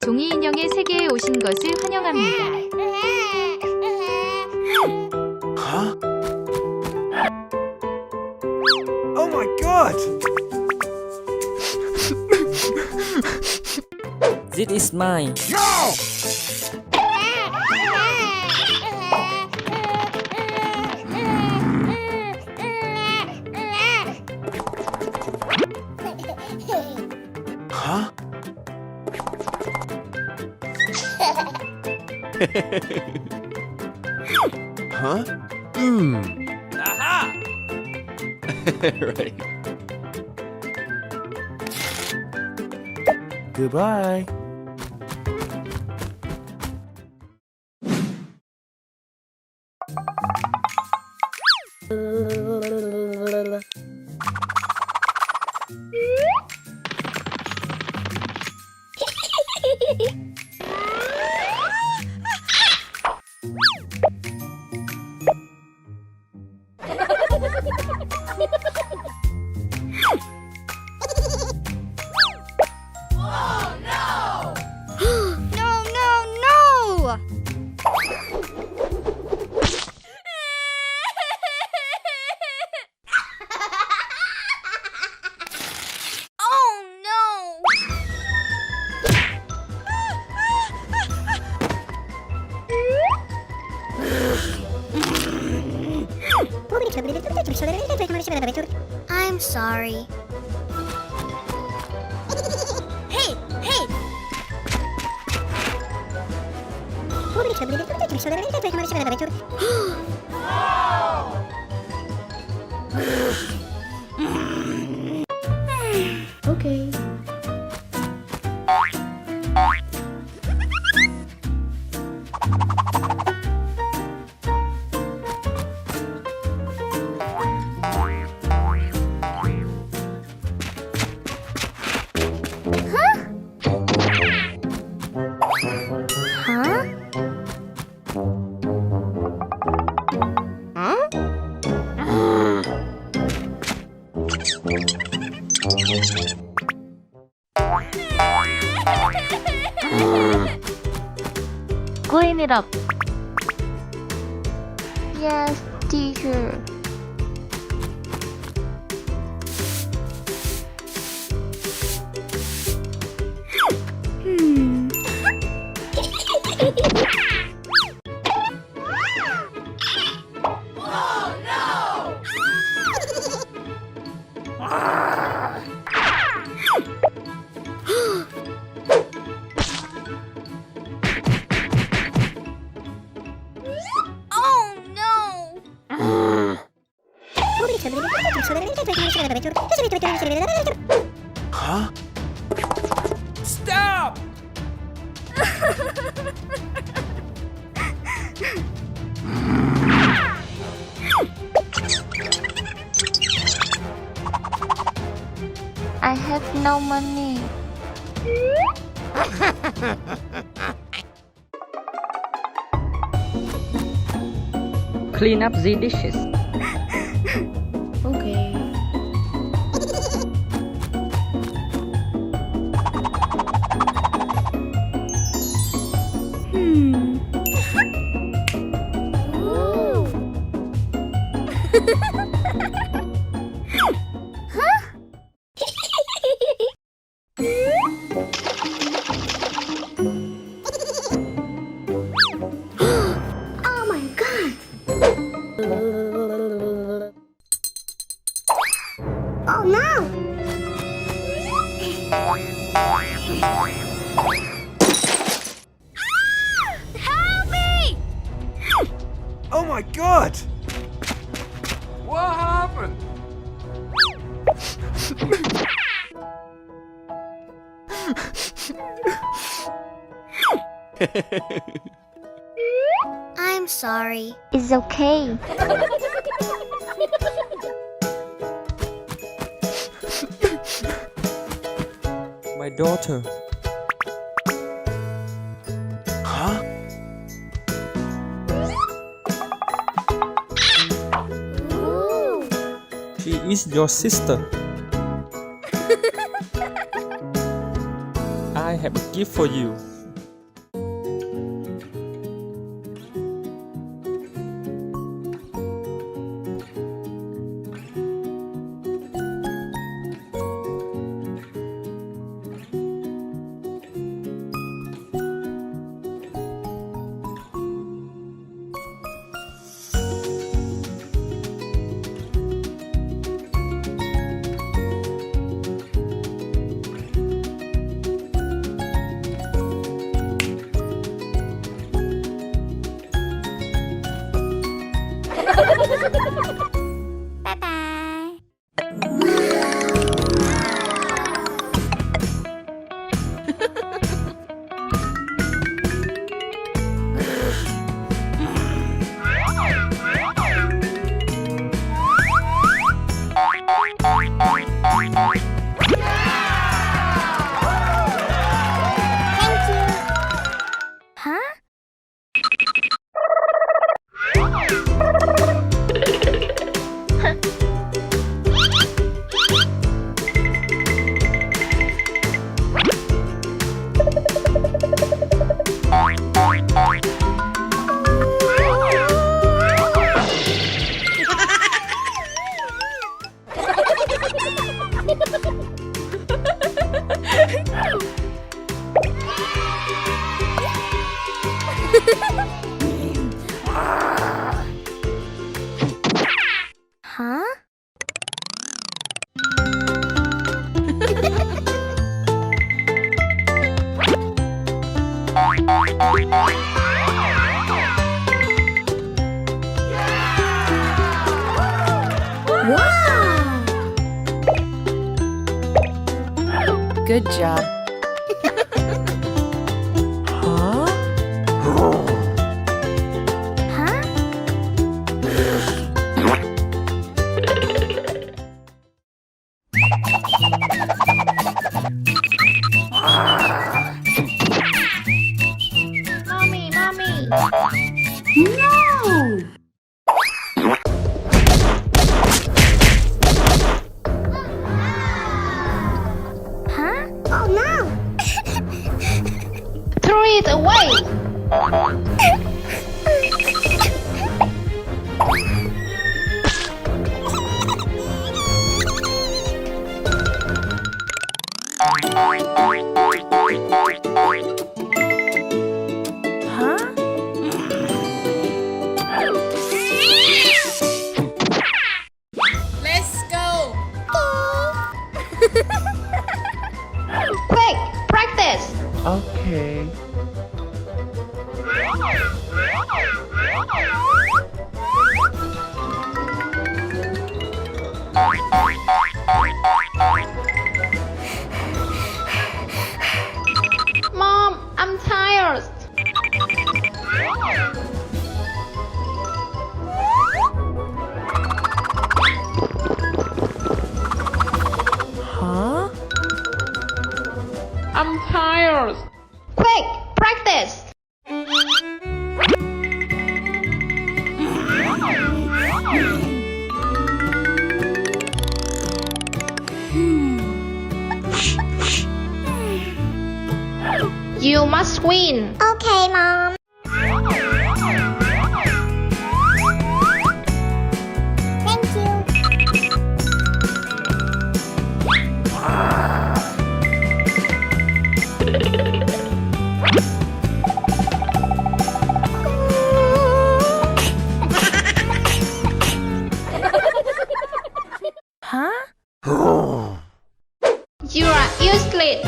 종이 인형의 세계에 오신 것을 환영합니다. Huh? Oh my god! This is mine. No! Huh? Huh? Aha! Right. Goodbye. I'm sorry. Hey, hey! Okay. Huh? Clean it up. Yes, teacher. Oh no! Huh? Stop! I have no money. Clean up the dishes. Okay. Oh my god! Oh no! Help me! Oh my god! What happened? I'm sorry. It's okay. My daughter. Huh? Ooh. She is your sister. I have a gift for you. Huh? Wow! Good job. Huh? Huh? Mommy, mommy. No! Huh? Oh no! Throw it away! Huh? Let's go. Quick, practice! Okay. Mom, I'm tired. Huh? I'm tired. Quick, practice! You must win. Okay, Mom. Thank you. Huh? You are useless.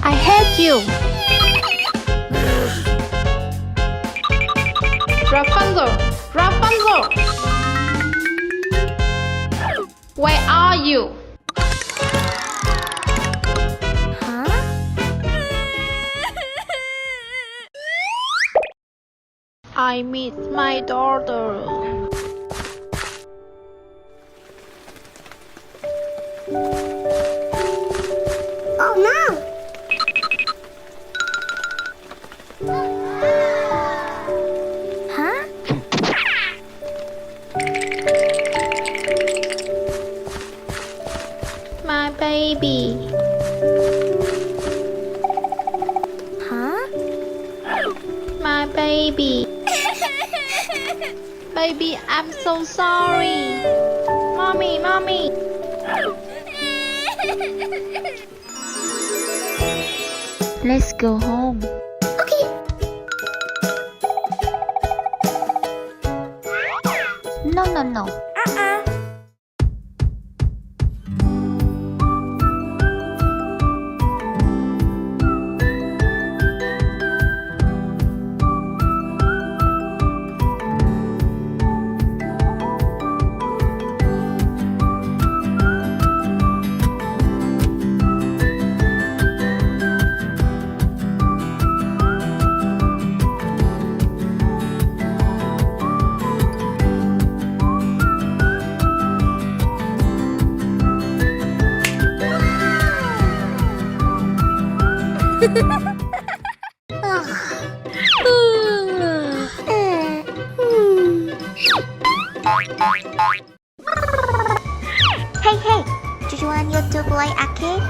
I hate you. Rapunzel, Rapunzel. Where are you? Huh? I miss my daughter. Oh no! Huh? My baby. Huh? My baby. Baby, I'm so sorry. Mommy, mommy. Let's go home. Okay. No, no, no. Hey, hey, do you want to play arcade?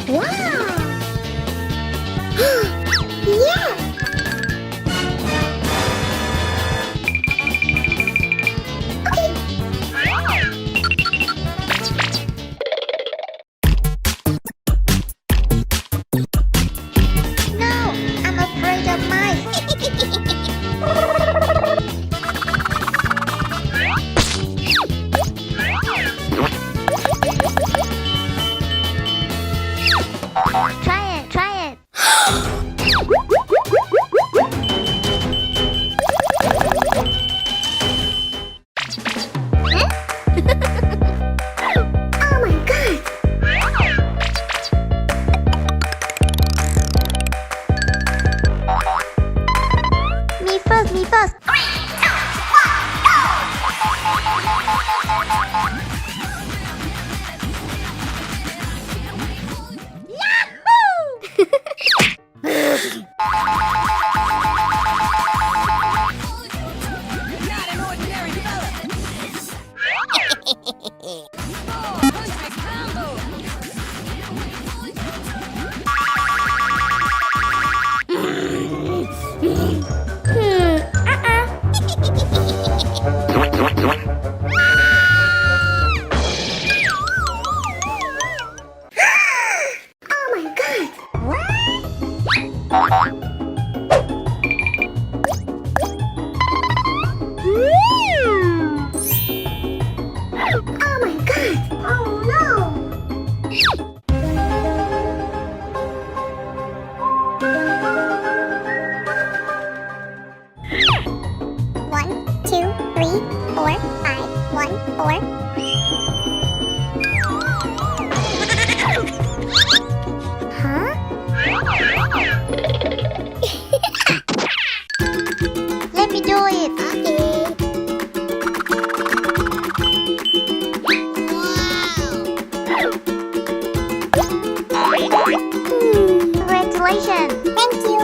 Wow! Yeah! Let me do it. Congratulations. Thank you.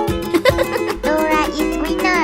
Dora is winner.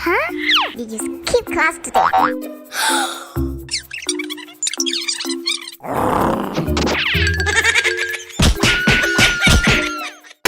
Huh? Did you skip class today?